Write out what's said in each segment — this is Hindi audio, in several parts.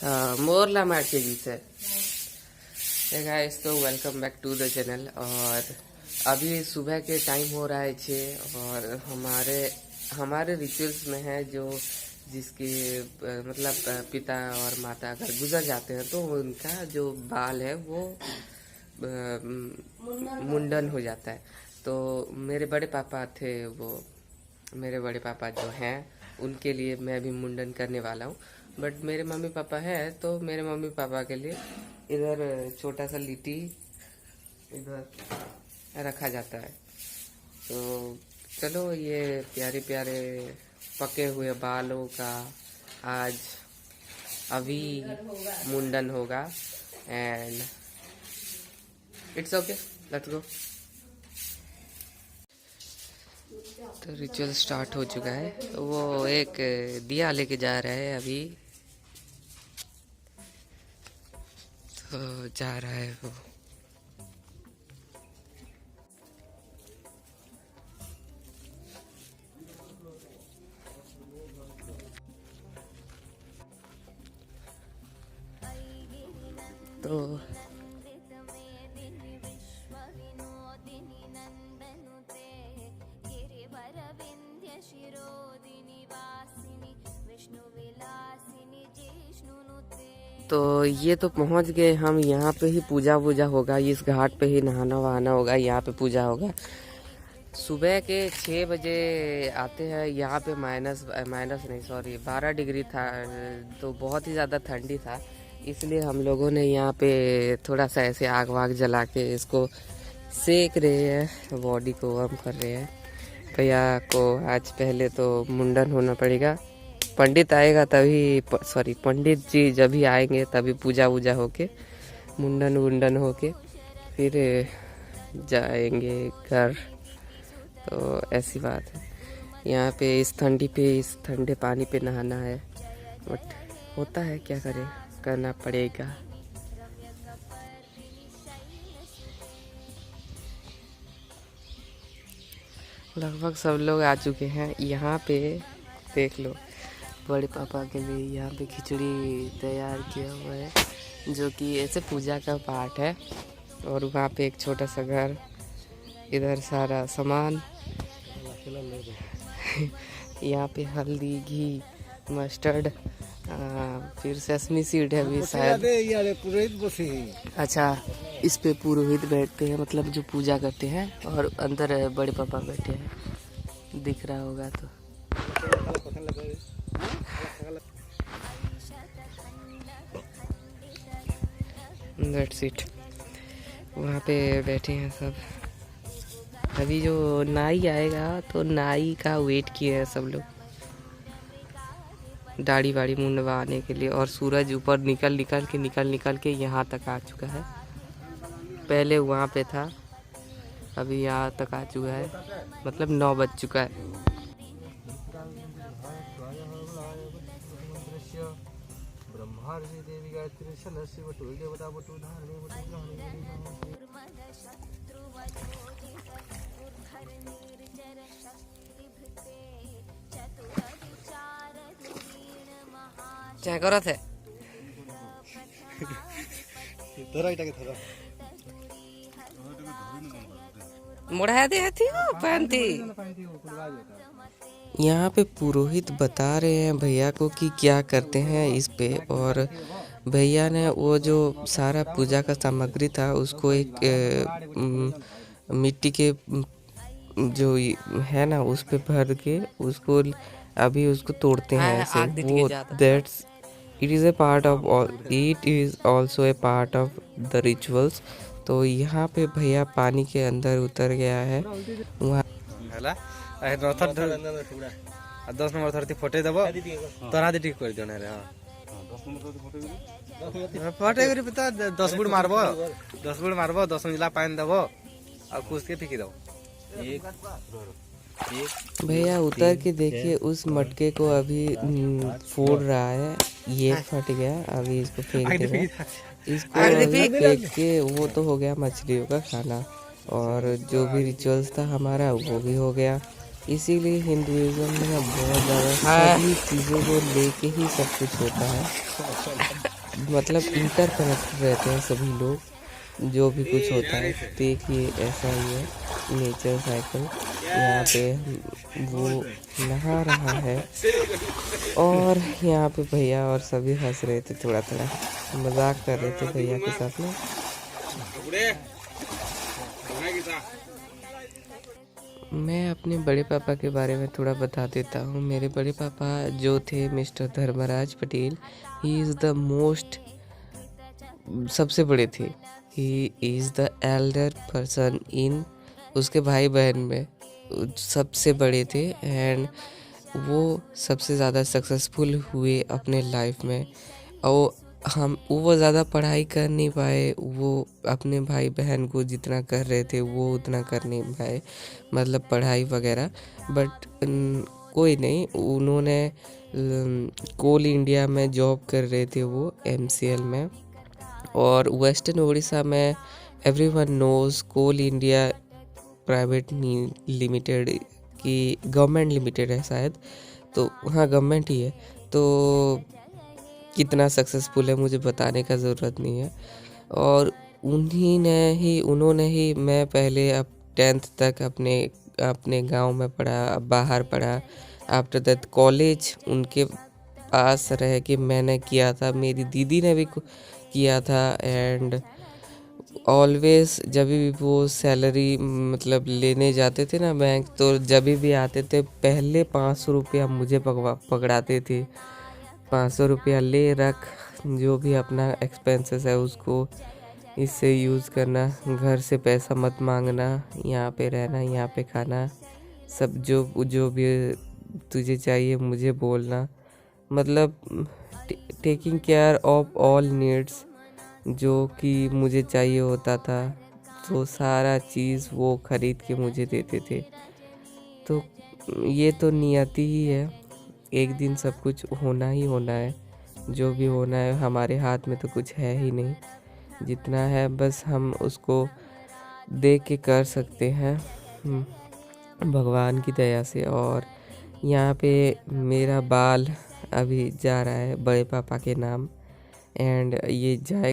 મોરલા માર્કેજી છે। हे गाइस, तो welcome back to the channel. और अभी सुबह के टाइम हो रहा है 6 और हमारे रिचुअल्स में है जो जिसके मतलब पिता और माता अगर गुजर जाते हैं तो उनका जो बाल है वो मुंडन हो जाता है। तो मेरे बड़े पापा थे, वो मेरे बड़े पापा जो हैं उनके लिए मैं भी मुंडन करने वाला हूँ। बट मेरे मम्मी पापा है तो मेरे मम्मी पापा के लिए इधर छोटा सा लिट्टी इधर रखा जाता है। तो चलो, ये प्यारे प्यारे पके हुए बालों का आज अभी मुंडन होगा and it's okay, let's go. तो रिचुअल स्टार्ट हो चुका है। वो एक दिया लेके जा रहा है अभी, तो जा रहा है वो। तो तो ये तो पहुंच गए हम। यहाँ पे ही पूजा वूजा होगा, इस घाट पे ही नहाना वहाना होगा, यहाँ पे पूजा होगा। सुबह के 6 बजे आते हैं यहाँ पे। माइनस नहीं, सॉरी, 12 डिग्री था, तो बहुत ही ज़्यादा ठंडी था। इसलिए हम लोगों ने यहाँ पे थोड़ा सा ऐसे आग वाग जला के इसको सेक रहे हैं, बॉडी को वार्म कर रहे हैं। भैया को आज पहले तो मुंडन होना पड़ेगा। पंडित आएगा तभी, सॉरी, पंडित जी जब भी आएंगे तभी पूजा वूजा होके मुंडन वुंडन होके फिर जाएंगे घर। तो ऐसी बात है। यहाँ पे इस ठंडे पानी पे नहाना है, बट होता है, क्या करें, करना पड़ेगा। लगभग सब लोग आ चुके हैं। यहाँ पे देख लो, बड़े पापा के लिए यहाँ पे खिचड़ी तैयार किया हुआ है, जो कि ऐसे पूजा का पार्ट है। और वहाँ पे एक छोटा सा घर, इधर सारा सामान यहाँ पे हल्दी, घी, मस्टर्ड, फिर सेसमी सीड है भी शायद। अच्छा, इस पे पुरोहित बैठते हैं, मतलब जो पूजा करते हैं, और अंदर बड़े पापा बैठे हैं, दिख रहा होगा तो। That's it। वहाँ पे बैठे हैं सब। अभी जो नाई आएगा तो नाई का वेट किए हैं सब लोग, दाढ़ी वाड़ी मुंडवाने के लिए। और सूरज ऊपर निकल के यहाँ तक आ चुका है। पहले वहाँ पे था, अभी यहाँ तक आ चुका है, मतलब 9 बज चुका है। क्या करत है? मुड़ा दे पहनती। यहाँ पे पुरोहित बता रहे हैं भैया को कि क्या करते हैं इस पे। और भैया ने वो जो सारा पूजा का सामग्री था उसको एक मिट्टी के जो है ना उस पे भर के उसको अभी उसको तोड़ते हैं ऐसे। वो that's it is also a part of the rituals. तो यहाँ पे भैया पानी के अंदर उतर गया है। वहाँ 10 नंबर थरती फोटे देबो तोरा दे ठीक कर दियो ना रे। हां फोटे करी पता 10 गुड़ मारबो 10 मिला पानी देबो और कुछ के फेंक दो। भैया उतर के देखिए, उस मटके को अभी फोड़ रहा है। ये फट गया, अभी इसको फेंक देगा। इसको अभी फेंक के वो तो हो गया मछलियों का खाना। और जो भी रिचुअल्स था हमारा वो भी हो गया। इसीलिए हिंदुइज्म में ना बहुत ज़्यादा सभी चीज़ों को लेके ही सब कुछ होता है। मतलब इंटरकनेक्टेड रहते हैं सभी लोग, जो भी कुछ होता है। देखिए ऐसा ही है नेचर साइकिल। यहाँ पे वो नहा रहा है और यहाँ पे भैया और सभी हंस रहे थे, थोड़ा थोड़ा मजाक कर रहे थे भैया के साथ में। मैं अपने बड़े पापा के बारे में थोड़ा बता देता हूँ। मेरे बड़े पापा जो थे mister Dharmraj Patel, he is the most, सबसे बड़े थे। He is the elder person in, उसके भाई बहन में सबसे बड़े थे। एंड वो सबसे ज़्यादा सक्सेसफुल हुए अपने लाइफ में। और वो ज़्यादा पढ़ाई कर नहीं पाए, वो अपने भाई बहन को जितना कर रहे थे वो उतना कर नहीं पाए, मतलब पढ़ाई वगैरह। बट कोई नहीं, उन्होंने कोल इंडिया में जॉब कर रहे थे वो MCL में। और वेस्टर्न उड़ीसा में एवरीवन नोज कोल इंडिया प्राइवेट लिमिटेड की, गवर्नमेंट लिमिटेड है शायद, तो हाँ गवर्नमेंट ही है। तो कितना सक्सेसफुल है मुझे बताने का ज़रूरत नहीं है। और उन्होंने ही मैं पहले अब 10th तक अपने गांव में पढ़ा, बाहर पढ़ा। आफ्टर दैट कॉलेज उनके पास रह के मैंने किया था, मेरी दीदी ने भी किया था। एंड ऑलवेज जब भी वो सैलरी मतलब लेने जाते थे ना बैंक, तो जब भी आते थे पहले 500 रुपया मुझे पकड़ाते थे। 500 रुपया ले रख, जो भी अपना एक्सपेंसेस है उसको इससे यूज़ करना, घर से पैसा मत मांगना, यहाँ पे रहना, यहाँ पे खाना, सब जो जो भी तुझे चाहिए मुझे बोलना। मतलब taking care of all needs, जो कि मुझे चाहिए होता था, तो सारा चीज़ वो खरीद के मुझे देते थे। तो ये तो नियति ही है, एक दिन सब कुछ होना ही होना है। जो भी होना है हमारे हाथ में तो कुछ है ही नहीं, जितना है बस हम उसको देख के कर सकते हैं भगवान की दया से। और यहाँ पे मेरा बाल अभी जा रहा है बड़े पापा के नाम, एंड ये जाए।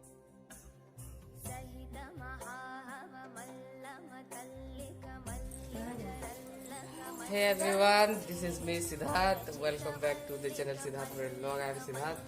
Hey everyone, this is me Siddharth. Welcome back to the channel Siddharth Vlog. I am Siddharth.